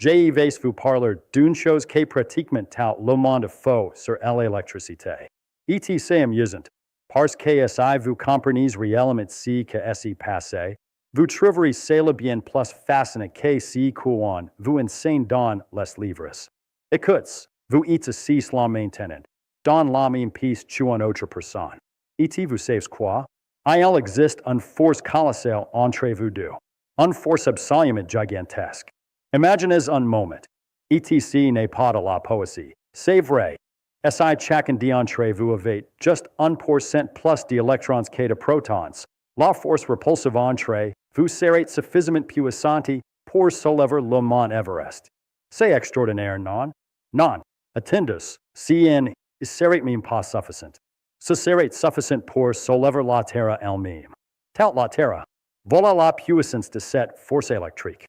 J'y vous parler d'une chose qui pratiquement tout le monde faut sur l'électricité. Etc amusant. Parce que si vous comprenez réellement ce que s'est passé, vous trouverez cela bien plus fascinant que si qu'on vous enseigne dans les livres. Écoutez, vous êtes assis là maintenant, dans la même pièce tu une autre personne. Et vous savez quoi? Il existe une force colossale entre vous deux. Une force absolument gigantesque. Imaginez un moment. Etc n'est pas de la poésie. C'est vrai. Si chacun d'entre vous avait juste 1% plus d'électrons que de protons, la force repulsive entre vous serait suffisamment puissante pour soulever le mont Everest. C'est extraordinaire, non? Non. Attendez, CN serait même pas suffisant. Ce serait suffisant pour soulever la Terre elle-même. Tout la Terre. Voilà la puissance de cette force électrique.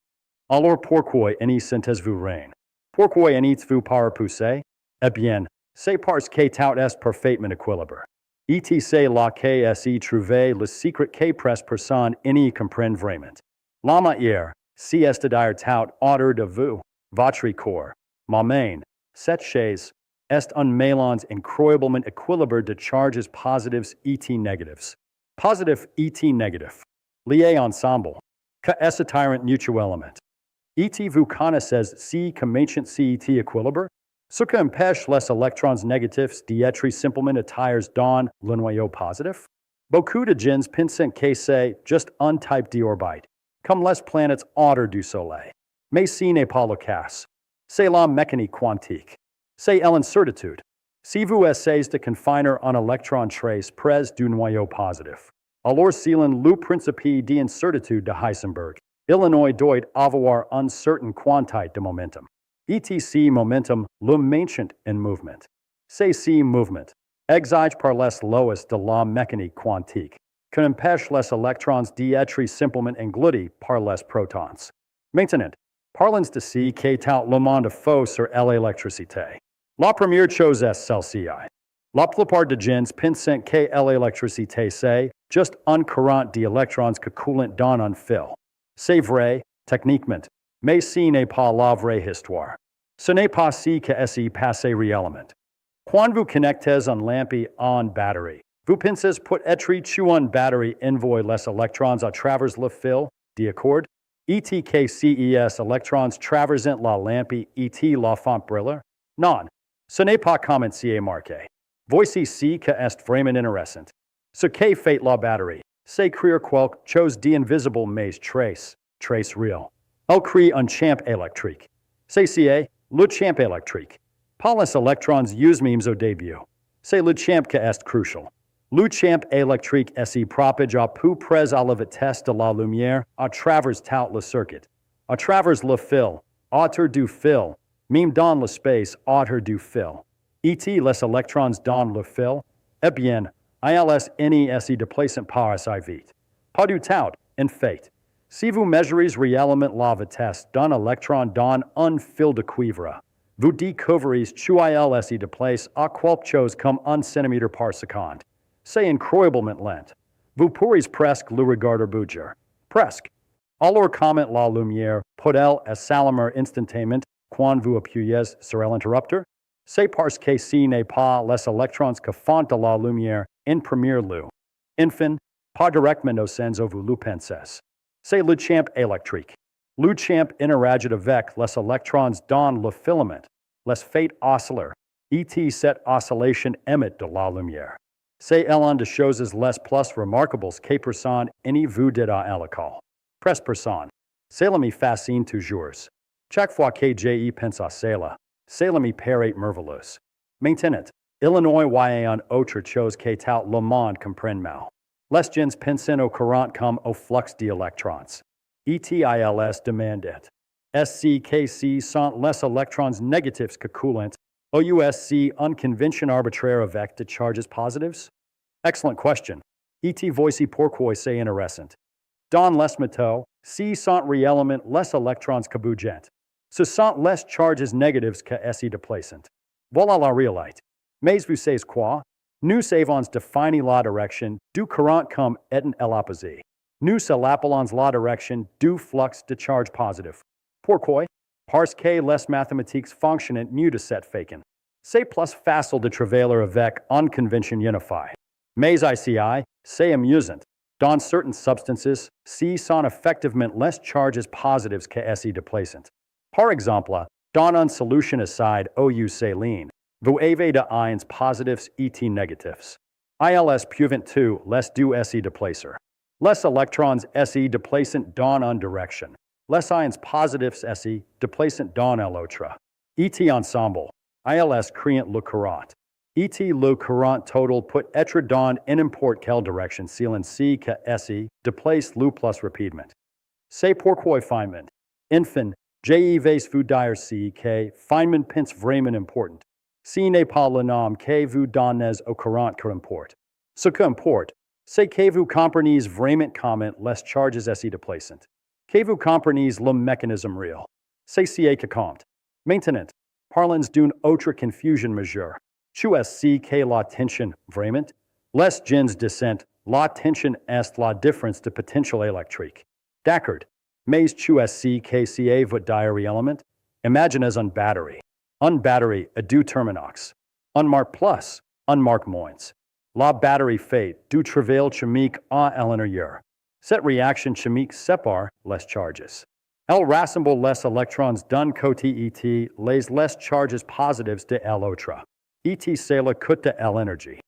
Alors pourquoi en sentez-vous rien? Pourquoi en êtes-vous pas repoussé? Eh bien, c'est parce que tout est parfaitement équilibré. Etc là que s'y trouvé le secret que presque personne n'y comprend vraiment. La matière, si est dire tout autour de vous, votre corps, ma main, cette chaise, est un mélange incroyablement équilibré de charges positives et négatives. Positif et négatif. Liés ensemble. Que est un mutuellement. Et vous connaissez si comment cet équilibre? Ce qui empêche les électrons négatifs d'être simplement attirés dans le noyau positif? Beaucoup de gens pensent que c'est juste un type d'orbite, comme les planètes autour du Soleil. Mais ce n'est pas le cas. C'est la mécanique quantique. C'est l'incertitude. Si vous essayez de confiner un électron trace près du noyau positif, alors selon le principe d'incertitude de Heisenberg, il doit avoir une certaine quantité de momentum. Etc momentum le maintient en mouvement. C'est ce mouvement, exige par les lois de la mécanique quantique, qui empêche les électrons d'être simplement engloutis par les protons. Maintenant, parlons de ce que tout le monde faut sur l'électricité. La première chose est celle-ci. La plupart des gens pensent que l'électricité c'est juste un courant d'électrons qui coule dans un fil. C'est vrai, techniquement, mais ce n'est pas la vraie histoire. Ce n'est pas ce qui s'est passé réellement. Quand vous connectez une lampe à une batterie, vous pensez peut-être que une batterie envoie les électrons à travers le fil, d'accord? Et que ces électrons traversent la lampe et la font briller? Non, ce n'est pas comme c'est marqué. Voici ce qui est vraiment intéressant. Ce que fait la batterie, c'est créer quelque chose d'invisible mais très réel. Elle crée un champ électrique. C'est ce, le champ électrique. Pas les électrons eux-mêmes au début. C'est le champ qui est crucial. Le champ électrique se propage à peu près à la vitesse de la lumière à travers tout le circuit. À travers le fil, autour du fil, même dans l'espace autour du fil. Et les électrons dans le fil, eh bien, ils se déplacent pas assez vite. Pas du tout, en fait. Si vous mesurez réellement la vitesse d'un électron dans un fil de cuivre, vous découvrez qu'il se déplace à quelque chose comme 1 cm par seconde. C'est incroyablement lent. Vous pourrez presque le regarder bouger. Presque. Alors comment la lumière peut-elle s'allumer instantanément quand vous appuyez sur l'interrupteur? C'est parce que ce n'est pas les électrons qui font de la lumière en premier lieu. Enfin, pas directement au sens où vous le pensez. C'est le champ électrique. Le champ interagit avec les électrons dans le filament, les fait osciller, et cette oscillation émet de la lumière. C'est l'une des choses les plus remarquables que personne n'y vous dira à l'école. Presque personne. Cela me fascine toujours. Chaque fois que j'y pense à cela, cela me paraît merveilleux. Maintenant, Illinois voyait une autre chose que tout le monde comprend mal. Les gens pensent aux courants comme au flux d'électrons. ETILS demandait. Est-ce que ce sont les électrons négatifs qui coulent, ou est-ce une convention arbitraire avec des charges positives? Excellent question. Et voici pourquoi c'est intéressant. Dans les métaux, ce sont réellement les électrons qui bougent. Ce sont les charges négatives qui se déplacent. Voilà la réalité. Mais vous savez quoi? Nous savons définir la direction du courant comme étant l'opposé. Nous l'appelons la direction du flux de charge positif. Pourquoi? Parce que les mathématiques fonctionnent mieux de cette façon. C'est plus facile de travailler avec une convention unifiée. Mais ici, c'est amusant. Dans certaines substances, si sont effectivement les charges positives que si déplaçantes. Par exemple, dans une solution acide ou saline, vous avez des ions positifs et négatifs. Ils peuvent tous les deux si déplacer. Les électrons si déplacent dans une direction. Les ions positifs si déplacent dans l'autre. Et ensemble, ils créent le courant. Et le courant total peut être dans n'importe quelle direction si l'on sait que si déplace le plus rapidement. C'est pourquoi Feynman. Enfin, je vais vous dire que Feynman pense vraiment important. Ce n'est pas le nom que vous donnez au courant qui importe. Ce qui importe, c'est que vous comprenez vraiment comment les charges si déplaçantes. Que vous comprenez le mécanisme réel. C'est ce qui compte. Maintenant, parlons d'une autre confusion majeure. Tu sais que la tension, vraiment? Les gens descendent, la tension est la différence de potentiel électrique. D'accord. Mais tu sais que c'est votre diary element? Imaginez une batterie. Une batterie a deux terminaux. Un marque plus, un marque moins. La batterie fait du travail chimique à l'intérieur. Cette réaction chimique sépare les charges. Elle rassemble les électrons d'un côté et les charges positives de l'autre. Et c'est le coût de l'énergie.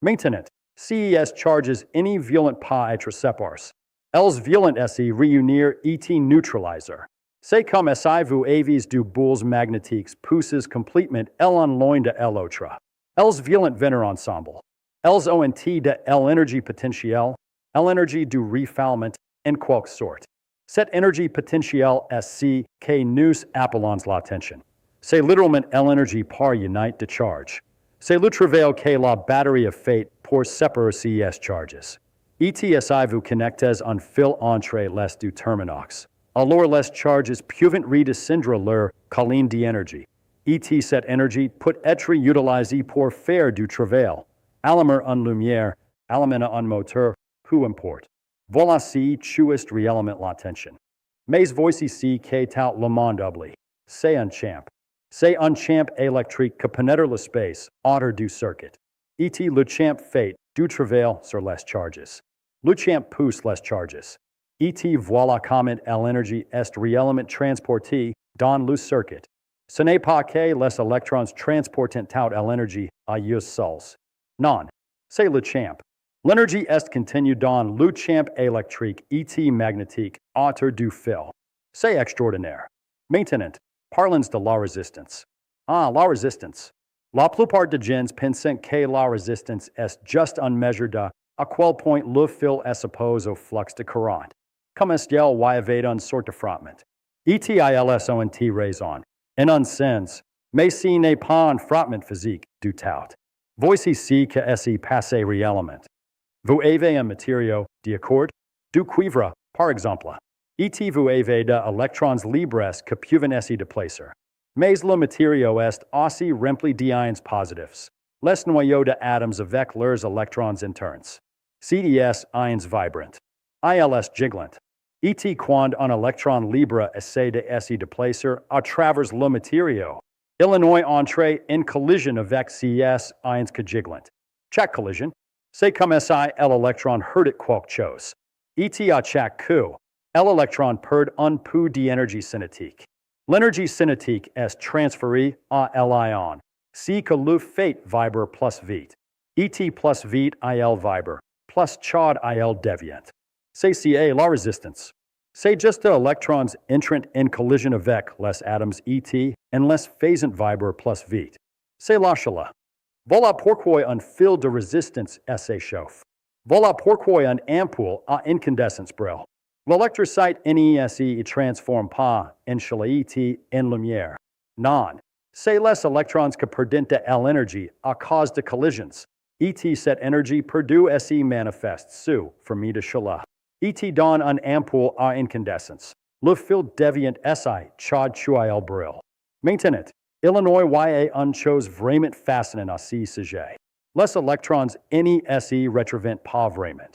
Maintenant, si les charges ne veulent pas être séparées, elles veulent se réunir et neutraliser. C'est comme si vous avez deux boules magnétiques poussées complètement l'un loin de l'autre. Elles veulent venir ensemble. Elles ont de l'énergie potentielle, l'énergie du refoulement en quelque sorte. Cette énergie potentielle est ce que nous appelons la tension. C'est littéralement l'énergie par unité de charge. C'est le travail que la batterie a fait pour séparer ces charges. Et si vous connectez un fil entre les deux terminaux, alors les charges peuvent redescendre leur colline d'énergie. Et cette énergie peut être utilisée pour faire du travail, allumer une lumière, alimenter un moteur, peu importe. Voilà si tu es réellement la tension. Mais voici ce que tout le monde oublie. C'est un champ. C'est un champ électrique qui pénètre l'espace autour du circuit. Et le champ fait du travail sur les charges. Le champ pousse les charges. Et voilà comment l'énergie est réellement transportée dans le circuit. Ce n'est pas que les électrons transportent toute l'énergie à eux seuls. Non, c'est le champ. L'énergie est contenue dans le champ électrique et magnétique autour du fil. C'est extraordinaire. Maintenant, parlons de la résistance. La résistance. La plupart des gens pensent que la résistance est juste une mesure de à quel point le fil est exposé au flux de courant. Comme est-il y avait une sorte de frottement. Et ils ont raison. En un sens, mais ce n'est pas un frottement physique du tout. Voici ce que s'est passé réellement. Vous avez un matériau, d'accord? Du cuivre, par exemple. Et vous avez des électrons libres qui peuvent se déplacer. Mais le matériau est aussi rempli d'ions positifs. Les noyaux d'atomes avec leurs électrons internes. CDS ions vibrant. ILS giglant. Et quand un électron libre essaie de se déplacer à travers le matériau, il entre en collision avec ces ions qui giglant. Chaque collision, c'est comme si l'électron heurte quelque chose. Et à chaque coup, l'électron perd un peu d'énergie cinétique. L'énergie cinétique est transférée à l'ion, ce que le fait vibre plus vite. Et plus vite il vibre, plus chaud il devient. C'est la résistance. C'est juste électrons entrant en collision avec les atomes et les faisant vibrer plus vite. C'est la chaleur. Voilà pourquoi un fil de résistance s'échauffe. Voilà pourquoi une ampoule à incandescence brûle. L'électricité ne se transforme pas en chaleur en lumière. Non, c'est les électrons qui perdent de l'énergie à cause de collisions. Et cette énergie perdue se manifeste sous forme de chaleur. Et dans une ampoule à incandescence, le fil devient chaud il brûle. Maintenant, il y a une chose vraiment fascinante à ce sujet. Les électrons ne se retrouvent pas vraiment.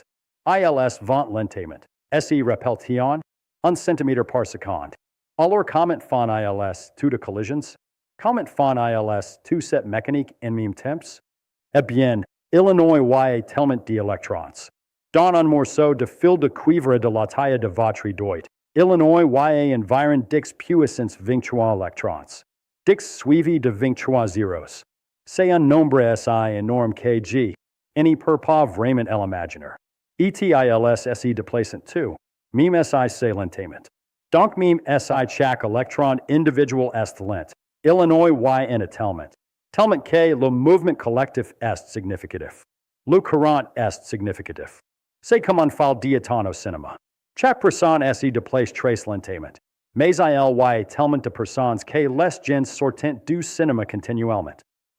Ils vont lentement. Se repellent 1 cm par seconde. Alors comment font ils tout de collisions? Comment font ils tout cette mécanique en même temps? Eh bien, Illinois y tellement d'électrons. Dans un morceau de fil de cuivre de la taille de votre doigt, Illinois y environ 10 puissance 23 électrons. 10 suivi de 23 zeros. C'est un nombre si énorme que G. Any per pas vraiment l'imaginer. ETILS SI déplacement 2. Meme SI c'est lentement. Donc meme SI chaque électron individual est lent. Illinois y en tellement. Tellement que le mouvement collectif est significatif. Le courant est significatif. C'est comme un fil diaton au cinéma. Chaque personne SI déplace très lentement. Mais il y tellement de personnes que les gens sortent du cinéma continuellement.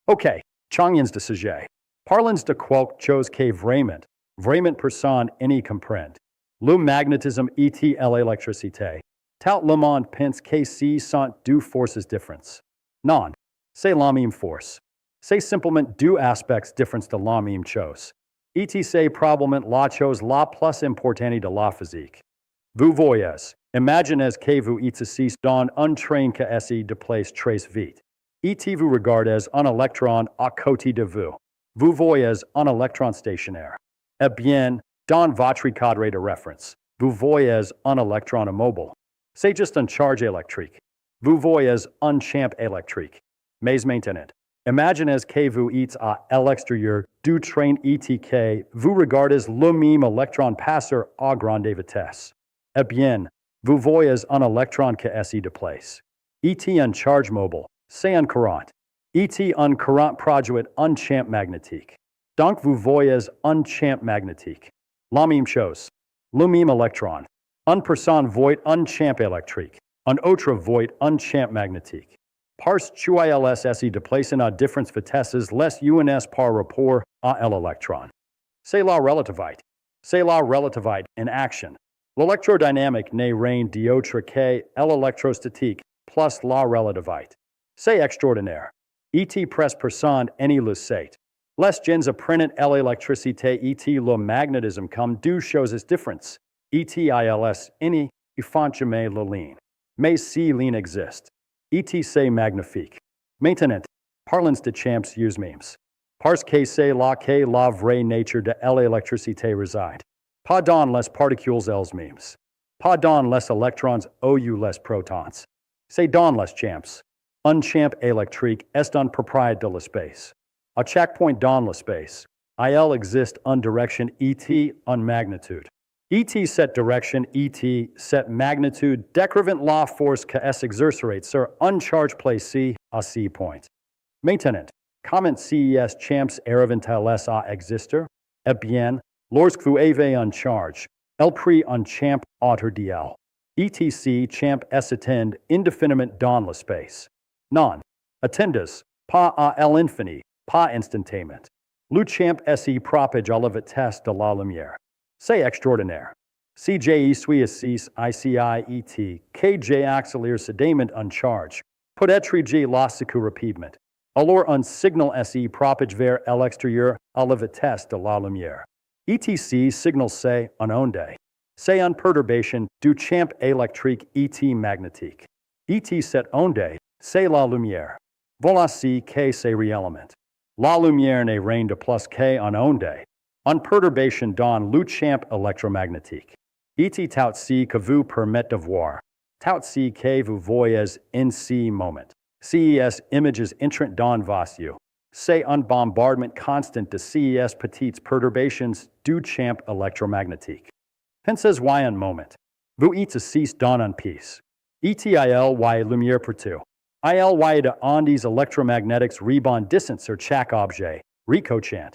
Ok, changyens de sujet. Parlons de quelque chose que vraiment personne n'y comprend. Le magnétisme et l'électricité. Tout le monde pense que ce sont deux forces différentes. Non, c'est la même force. C'est simplement deux aspects différents de la même chose. Et c'est probablement la chose la plus importante de la physique. Vous voyez, imaginez que vous êtes assis dans un train qui se déplace très vite. Et vous regardez un électron à côté de vous. Vous voyez un électron stationnaire. Eh bien, dans votre cadre de référence, vous voyez un électron immobile. C'est juste un charge électrique. Vous voyez un champ électrique. Mais maintenant, imaginez que vous êtes à l'extérieur du train et que vous regardez le même électron passer à grande vitesse. Eh bien, vous voyez un électron qui se déplace. Et un charge mobile, c'est un courant. Et un courant produit un champ magnétique. Donc vous voyez un champ magnétique. La même chose. Le même électron. Une personne voit un champ électrique. Un autre voit un champ magnétique. Parce que ils se déplacent à différentes vitesses les uns par rapport à l'électron. C'est la relativité. C'est la relativité en action. L'électrodynamique n'est rien d'autre que l'électrostatique plus la relativité. C'est extraordinaire. Et presque personne n'y le sait. Les gens apprennent l'électricité et le magnétisme comme deux choses différentes. Et ils n'y font jamais le lien. Mais si lien existe. Et c'est magnifique. Maintenant, parlons de champs eux-mêmes. Parce que c'est là que la vraie nature de l'électricité réside. Pas dans les particules elles-mêmes. Pas dans les électrons ou les protons. C'est dans les champs. Un champ électrique est une propriété de l'espace. À chaque point dans l'espace, il existe une direction et une magnitude. Et cette direction et cette magnitude décrivent la force que s'exercerait sur un charge placé à ce point. Maintenant, comment ces champs arrivent-ils à exister? Eh bien, lorsque vous avez un charge, elle prie un champ autour d'elle. Et ces champs s'étendent indéfiniment dans l'espace. Non, attendez, pas à l'infini, pas instantanément. Le champ se propage à la vitesse de la lumière. C'est extraordinaire. Si je suis assis ICIET, que j'accélère sédiment un charge, peut-être je la secoue rapidement. Alors un signal se propage vers l'extérieur à la vitesse de la lumière. ETC signal c'est une onde. C'est une perturbation du champ électrique et magnétique. Et cette onde, c'est la lumière. Voilà ce que c'est réellement. La lumière n'est rien de plus qu'une onde. Une perturbation dans le champ électromagnétique. Et tout ce que vous permet de voir. Tout ce que vous voyez en ce moment. Ces images entrant dans vos yeux. C'est un bombardement constant de ces petites perturbations du champ électromagnétique. Pensez-y un moment. Vous êtes assis dans une pièce. Et il y a lumière partout. Il y a de ondes électromagnétiques rebondissant sur chaque objet, ricochant.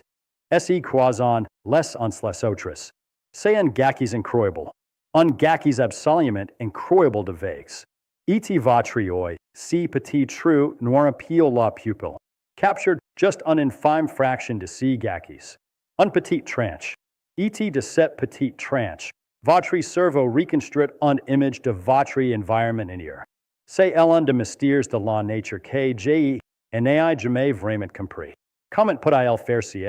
Se croisant les uns les autres. C'est un gâchis incroyable. Un gâchis absolument incroyable de vagues. Et votre œil, si petit trou noir pile la pupille, captured just une infime fraction de ces gâchis. Une petite tranche. Et de cette petite tranche, votre cerveau reconstruit une image de votre environnement intérieur. C'est l'un des mystères de la nature que j'ai n'ai jamais vraiment compris. Comment peut-il faire ci?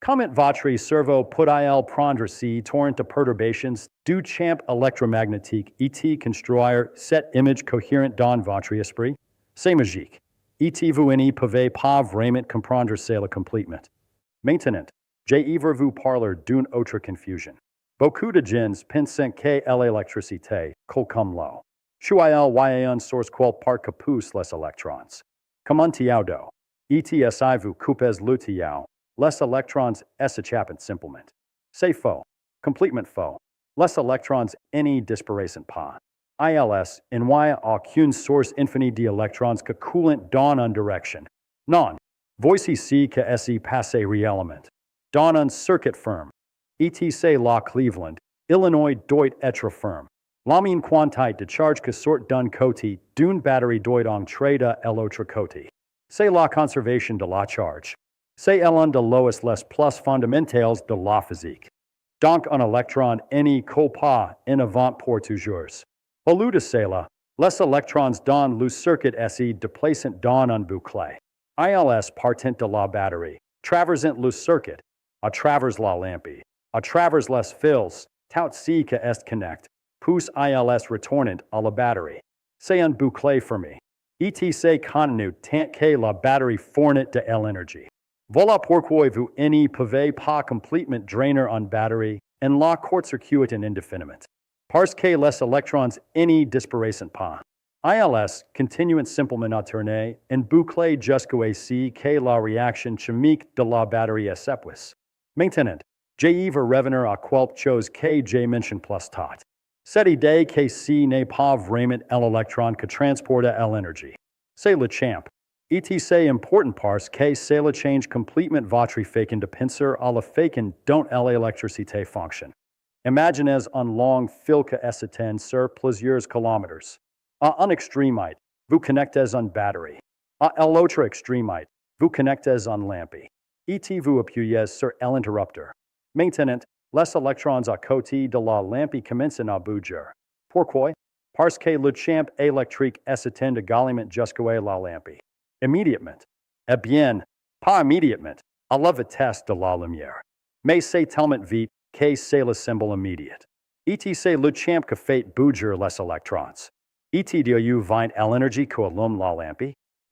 Comment votre cerveau peut-il prendre si torrent de perturbations du champ électromagnétique et construire cette image cohérente dans votre esprit? C'est magique. Et vous ne pouvez pas vraiment comprendre cela complètement. Maintenant, je vais vous parler d'une autre confusion. Beaucoup de gens pensent que l'électricité, comme l'eau, est une source quelle part que poussent les électrons. Comment do? Et vous coupez l'outil, les électrons s'échappent simplement. C'est faux, complètement faux. Les électrons ne disparaissent pas. Il n'y a aucune source infinie d'électrons que coulent dans une direction. Non, voici ici que c'est passé réellement. Dans un circuit ferme. Etc. la Cleveland, Illinois doit être ferme. La même quantité de charge que sort d'un côté d'une batterie doit entrer de l'autre côté. C'est la conservation de la charge. C'est l'un de los les plus fondamentales de la physique. Donc un électron ne coule pas en avant pour toujours. Au lieu de cela, les électrons dans le circuit se déplacent dans un boucle. Ils partent de la batterie, traversent le circuit, à travers la lampe, à travers les fils, tout ce qui est connecté, puis ils retournent à la batterie. C'est un boucle fermé. Etc. continue tant que la batterie fournit de l'énergie. Voilà pourquoi vous ne pouvez pas complètement drainer une batterie en la court-circuit indéfiniment. Parce que les électrons ne disparaissent pas. Ils continuent simplement à tourner en boucle jusqu'à ce que la réaction chimique de la batterie s'épuise. Maintenant, je vais revenir à quelque chose que j'ai mentionné plus tôt. Cette idée que ce n'est pas vraiment l'électron qui transporte l'énergie. C'est le champ. Et c'est important parce que cela change complètement votre façon de penser à la façon dont l'électricité fonctionne. Imaginez un long fil qui s'étend sur plusieurs kilomètres. À une extrémité, vous connectez une batterie. À l'autre extrémité, vous connectez une lampe. Et vous appuyez sur l'interrupteur. Maintenant, les électrons à côté de la lampe commencent à bouger. Pourquoi? Parce que le champ électrique s'étend également jusqu'à la lampe. Immédiatement. Eh bien, pas immédiatement, à la vitesse de la lumière. Mais c'est tellement vite que c'est le symbole immédiat. Et c'est le champ qui fait bouger les électrons. Et d'où vient l'énergie qui allume la lampe?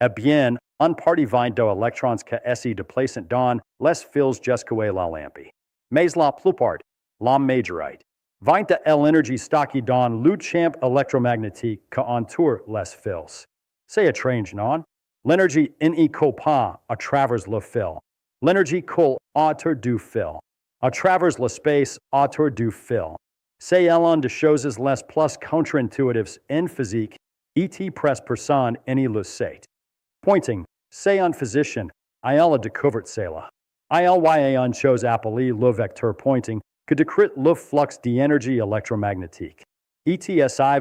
Eh bien, une partie vient de électrons qui se déplacent dans les fils jusqu'à la lampe. Mais la plupart, la majorité, vient de l'énergie stockée dans le champ électromagnétique qui entoure les fils. C'est étrange, non? L'énergie ne coule pas à travers le fil. L'énergie coule autour du fil. À travers l'espace autour du fil. C'est l'une des choses les plus contre-intuitives en physique, et presque personne ne le sait. Pointing, c'est un physicien, il a découvert cela. Il y a une chose appelée le vecteur pointing qui décrit le flux d'énergie électromagnétique. Et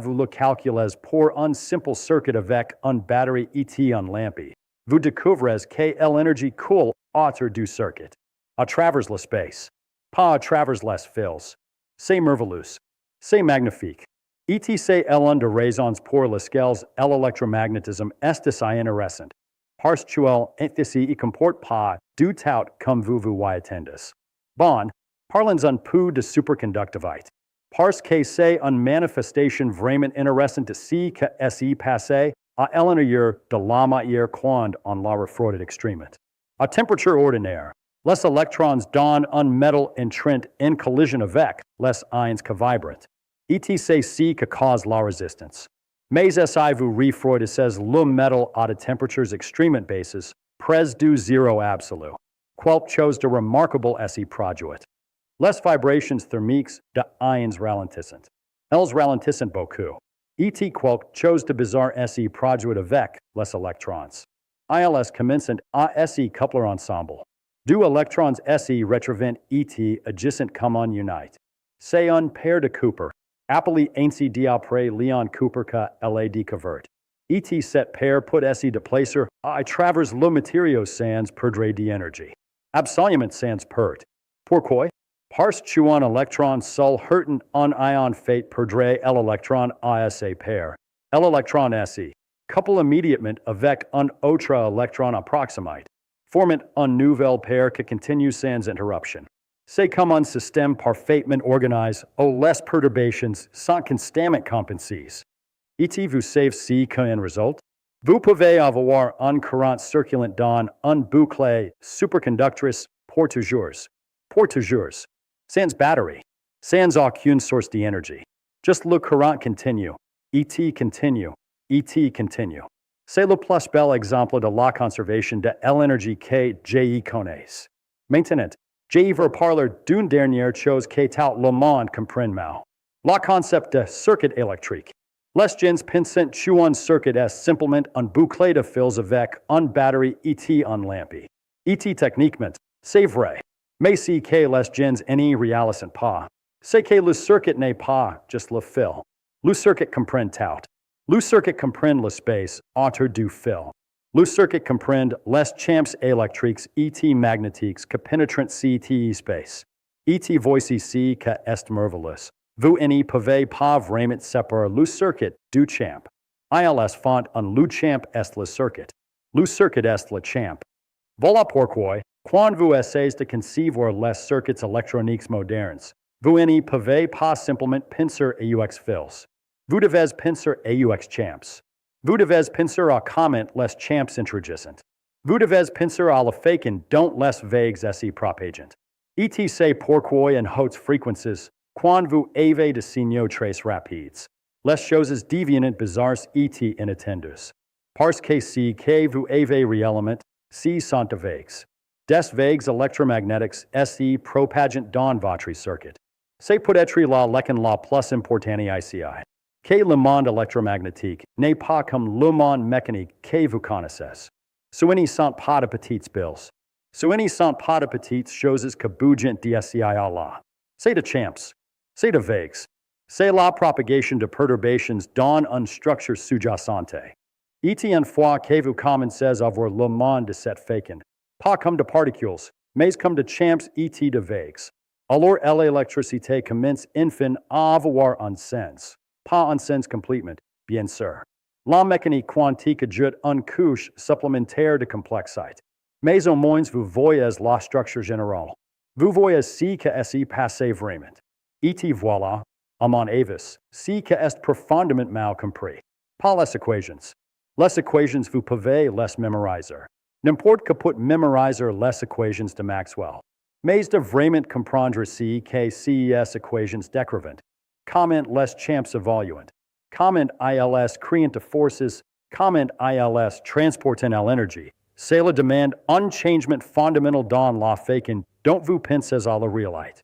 vous le calculez pour un simple circuit avec une batterie et une lampe. Vous découvrez que l'énergie coule autour du circuit, à travers l'espace, pas à travers les fils. C'est merveilleux. C'est magnifique. Et c'est l'une des raisons pour lesquelles l'électromagnétisme est si intéressant. Parce qu'il ne comporte pas du tout comme vous y attendez. Bon, parlons un peu de supraconductivité. Parce que c'est une manifestation vraiment intéressante de ce qui s'est passé à l'intérieur de la matière quand on la refroidit extrêmement. À température ordinaire, les électrons dans un métal entrent en collision avec les ions qui vibrent. Et c'est ce qui cause la résistance. Mais si vous refroidissez le métal à de températures extrêmement basses, près du zéro absolu, quelque chose de remarquable s'y produit. Les vibrations thermiques de ions ralentissent. Elles ralentissent beaucoup. Et quelque chose de bizarre s'y produit avec les électrons. Ils commencent à s'y coupler ensemble. Deux électrons s'y retrouvent et agissent comme un unite. C'est une paire de Cooper, appelée ainsi d'après Leon Cooper que l'a découverte. Et cette paire peut s'y déplacer à travers le matériau sans perdre d'énergie. Absolument sans perte. Pourquoi? Parce qu'un électron seul hurtant un ion fait perdre l'électron à sa paire. L'électron s'y couple immédiatement avec un autre électron approximate, Formant un nouvel pair que continue sans interruption. C'est comme un système parfaitement organisé, aux les perturbations sans constamment compensées. Et vous savez si qu'un résulte? Vous pouvez avoir un courant circulant dans un boucle superconductrice pour toujours. Pour toujours. Sans batterie. Sans aucune source d'énergie. Just le courant continue. Et continue. Et continue. C'est le plus bel exemple de la conservation de l'énergie que j'ai connaisse. Maintenant, je veux parler d'une dernière chose que tout le monde comprend mal. Le concept de circuit électrique. Les gens pensent qu'un circuit est simplement un boucle de fils avec une batterie et une lampe. Et techniquement, c'est vrai. Mais si que les gens n'y réalisent pas, c'est que le circuit n'est pas juste le fil. Le circuit comprend tout. Le circuit comprend l'espace autour du fil. Le circuit comprend les champs électriques et magnétiques que pénétrent cet espace. Et voici ici que est merveilleux. Vous n'y pouvez pas vraiment séparer le circuit du champ. Ils font un le champ est le circuit. Le circuit est le champ. Voilà pourquoi, quand vous essayez de concevoir les circuits électroniques modernes, vous n'y pouvez pas simplement penser aux fils. Vous devez penser aux champs. Vous devez penser à comment les champs interagissent. Vous devez penser à la façon dont les vagues s'y propagent. Et c'est pourquoi en hautes fréquences, quand vous avez des signaux très rapides, les choses deviennent bizarres et inattendues. Parce que si que vous avez réellement, si sont des vagues. Des vagues électromagnétiques s'y propagent dans votre circuit. C'est peut-être la leçon la plus importante ici. Que le monde électromagnétique n'est pas comme le monde mécanique que vous connaissez. Ce ne sont pas de petites billes. Ce ne sont pas de petites choses que bougent d'ici à là. C'est des champs. C'est des vagues. C'est la propagation de perturbations dans une structure sous-jacente. Et une fois que vous commencez à voir le monde de cette façon, pas comme de particules, mais comme de champs et de vagues, alors l'électricité commence enfin à avoir un sens. Pas un sens complètement, bien sûr. La mécanique quantique ajoute une couche supplémentaire de complexité. Mais au moins vous voyez la structure générale. Vous voyez si que s'y passe vraiment. Et voilà, à mon avis, si que est profondément mal compris. Pas les équations. Les équations vous pouvez les mémoriser. N'importe que peut mémoriser les équations de Maxwell. Mais de vraiment comprendre si que ces équations décrivent. Comment les champs évoluent. Comment ils créent des forces. Comment ils transportent l'énergie. C'est la demande un changement fondamental dans la façon dont vous pensez à la réalité.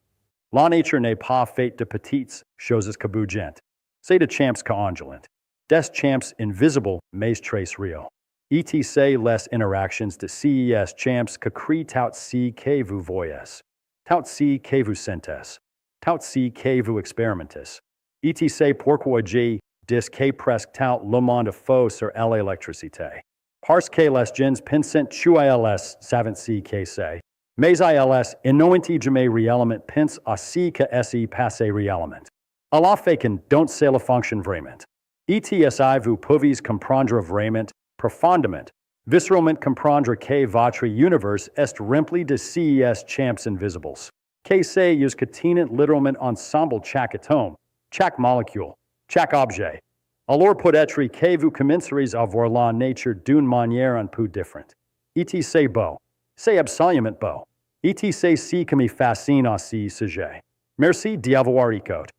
La nature n'est pas faite de petites choses que bougent. C'est de champs que ondulent. Des champs invisibles mais très réels. Et c'est les interactions de ces champs que créent tout ce que vous voyez. Tout ce que vous sentez. Tout ce que vous expérimentez. Et c'est pourquoi j'ai dit que presque tout le monde faux sur l'électricité. Parce que les gens pensent qu'ils savent ce que c'est. Mais ils n'ont jamais réellement pensé à ce que s'y passe réellement. À la façon dont c'est la fonction vraiment. Et si vous pouvez comprendre vraiment, profondément, viscéralement comprendre que votre univers est rempli de ces champs invisibles. Que c'est que tiennent littéralement ensemble chaque atome, chaque molécule, chaque objet. Alors peut-être que vous commencerez à voir la nature d'une manière un peu différente. Et c'est beau. C'est absolument beau. Et c'est ce qui me fascine à ce sujet. Merci d'y avoir écouté.